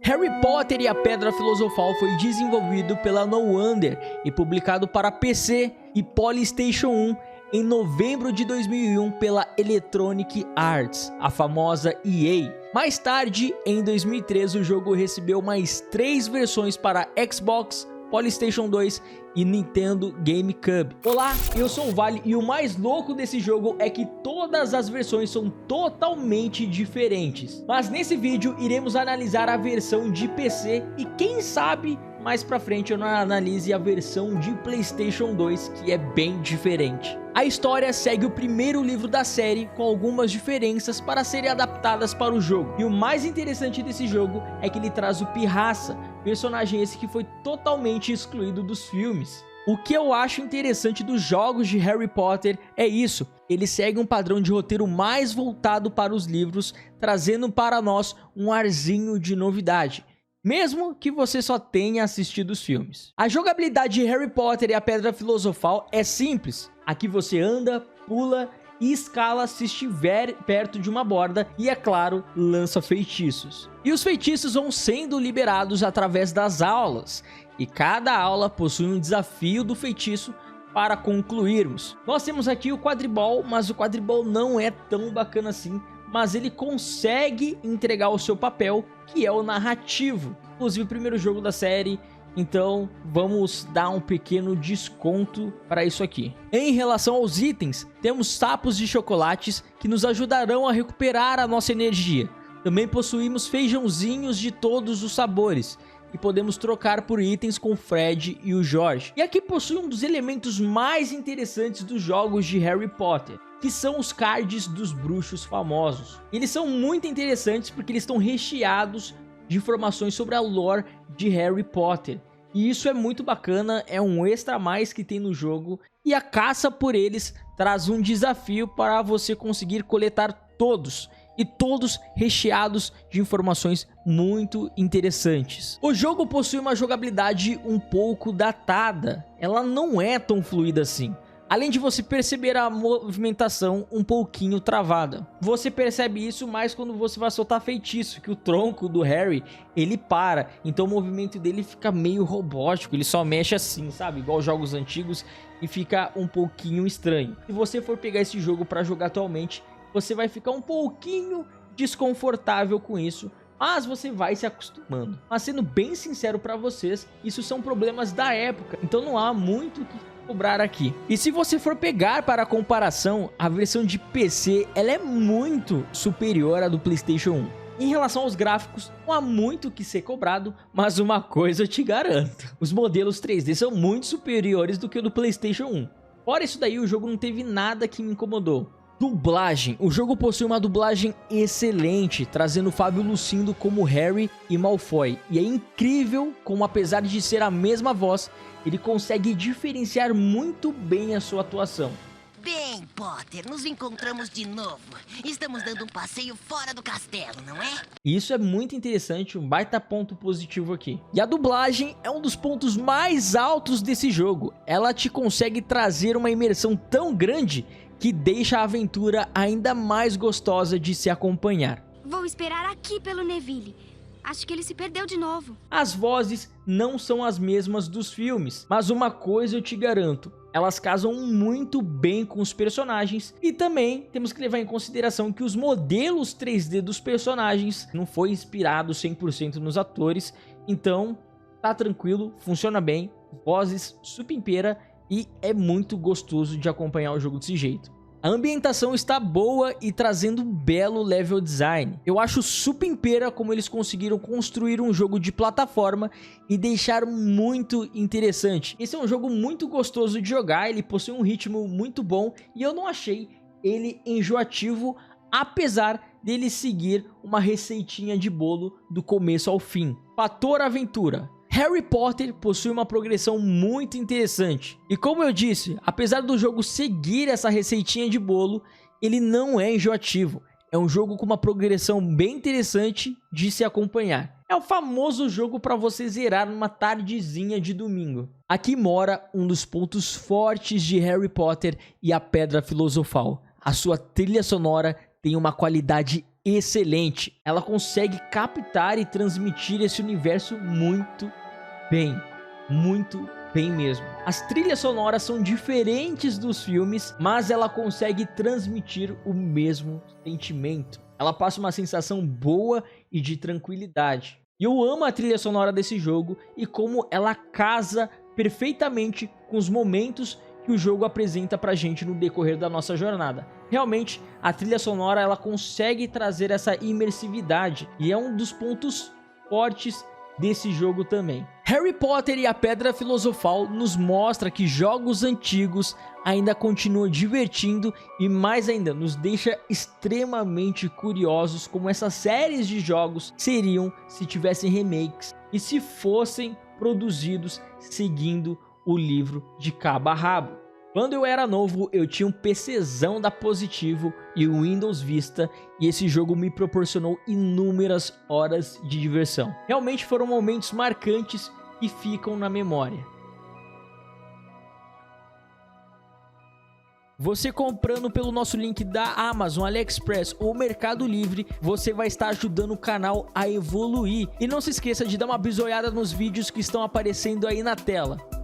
Harry Potter e a Pedra Filosofal foi desenvolvido pela No Wonder e publicado para PC e PlayStation 1 em novembro de 2001 pela Electronic Arts, a famosa EA. Mais tarde, em 2013, o jogo recebeu mais 3 versões para Xbox, PlayStation 2 e Nintendo GameCube. Olá, eu sou o Vale e o mais louco desse jogo é que todas as versões são totalmente diferentes. Mas nesse vídeo iremos analisar a versão de PC e quem sabe mais pra frente eu não analise a versão de PlayStation 2, que é bem diferente. A história segue o primeiro livro da série com algumas diferenças para serem adaptadas para o jogo. E o mais interessante desse jogo é que ele traz o Pirraça, personagem esse que foi totalmente excluído dos filmes. O que eu acho interessante dos jogos de Harry Potter é isso, eles seguem um padrão de roteiro mais voltado para os livros, trazendo para nós um arzinho de novidade, mesmo que você só tenha assistido os filmes. A jogabilidade de Harry Potter e a Pedra Filosofal é simples, aqui você anda, pula e escala se estiver perto de uma borda e, é claro, lança feitiços. E os feitiços vão sendo liberados através das aulas, e cada aula possui um desafio do feitiço para concluirmos. Nós temos aqui o quadribol, mas o quadribol não é tão bacana assim, mas ele consegue entregar o seu papel, que é o narrativo. Inclusive o primeiro jogo da série, então vamos dar um pequeno desconto para isso aqui. Em relação aos itens, temos sapos de chocolates que nos ajudarão a recuperar a nossa energia. Também possuímos feijãozinhos de todos os sabores e podemos trocar por itens com o Fred e o Jorge. E aqui possui um dos elementos mais interessantes dos jogos de Harry Potter, que são os cards dos bruxos famosos. Eles são muito interessantes porque eles estão recheados de informações sobre a lore de Harry Potter. E isso é muito bacana, é um extra a mais que tem no jogo. E a caça por eles traz um desafio para você conseguir coletar todos. E todos recheados de informações muito interessantes. O jogo possui uma jogabilidade um pouco datada. Ela não é tão fluida assim. Além de você perceber a movimentação um pouquinho travada. Você percebe isso mais quando você vai soltar feitiço, que o tronco do Harry, ele para. Então o movimento dele fica meio robótico, ele só mexe assim, sabe? Igual jogos antigos, e fica um pouquinho estranho. Se você for pegar esse jogo para jogar atualmente, você vai ficar um pouquinho desconfortável com isso, mas você vai se acostumando. Mas sendo bem sincero para vocês, isso são problemas da época, então não há muito o que cobrar aqui. E se você for pegar para a comparação, a versão de PC ela é muito superior à do PlayStation 1. Em relação aos gráficos, não há muito o que ser cobrado, mas uma coisa eu te garanto: os modelos 3D são muito superiores do que o do PlayStation 1. Fora isso daí, o jogo não teve nada que me incomodou. Dublagem. O jogo possui uma dublagem excelente, trazendo Fábio Lucindo como Harry e Malfoy. E é incrível como, apesar de ser a mesma voz, ele consegue diferenciar muito bem a sua atuação. Bem, Potter, nos encontramos de novo. Estamos dando um passeio fora do castelo, não é? Isso é muito interessante, um baita ponto positivo aqui. E a dublagem é um dos pontos mais altos desse jogo. Ela te consegue trazer uma imersão tão grande que deixa a aventura ainda mais gostosa de se acompanhar. Vou esperar aqui pelo Neville. Acho que ele se perdeu de novo. As vozes não são as mesmas dos filmes, mas uma coisa eu te garanto: elas casam muito bem com os personagens. E também temos que levar em consideração que os modelos 3D dos personagens não foi inspirado 100% nos atores. Então tá tranquilo, funciona bem, vozes supimpeira e é muito gostoso de acompanhar o jogo desse jeito. A ambientação está boa e trazendo um belo level design. Eu acho supimpeira como eles conseguiram construir um jogo de plataforma e deixar muito interessante. Esse é um jogo muito gostoso de jogar, ele possui um ritmo muito bom e eu não achei ele enjoativo, apesar dele seguir uma receitinha de bolo do começo ao fim. Fator aventura. Harry Potter possui uma progressão muito interessante. E como eu disse, apesar do jogo seguir essa receitinha de bolo, ele não é enjoativo. É um jogo com uma progressão bem interessante de se acompanhar. É o famoso jogo para você zerar numa tardezinha de domingo. Aqui mora um dos pontos fortes de Harry Potter e a Pedra Filosofal. A sua trilha sonora tem uma qualidade excelente. Ela consegue captar e transmitir esse universo muito bem mesmo. As trilhas sonoras são diferentes dos filmes, mas ela consegue transmitir o mesmo sentimento. Ela passa uma sensação boa e de tranquilidade. E eu amo a trilha sonora desse jogo e como ela casa perfeitamente com os momentos que o jogo apresenta pra gente no decorrer da nossa jornada. Realmente, a trilha sonora ela consegue trazer essa imersividade e é um dos pontos fortes desse jogo também. Harry Potter e a Pedra Filosofal nos mostra que jogos antigos ainda continuam divertindo e mais ainda nos deixa extremamente curiosos como essas séries de jogos seriam se tivessem remakes e se fossem produzidos seguindo o livro de cabo a rabo. Quando eu era novo, eu tinha um PCzão da Positivo e o Windows Vista, e esse jogo me proporcionou inúmeras horas de diversão. Realmente foram momentos marcantes que ficam na memória. Você comprando pelo nosso link da Amazon, AliExpress ou Mercado Livre, você vai estar ajudando o canal a evoluir. E não se esqueça de dar uma bisoiada nos vídeos que estão aparecendo aí na tela.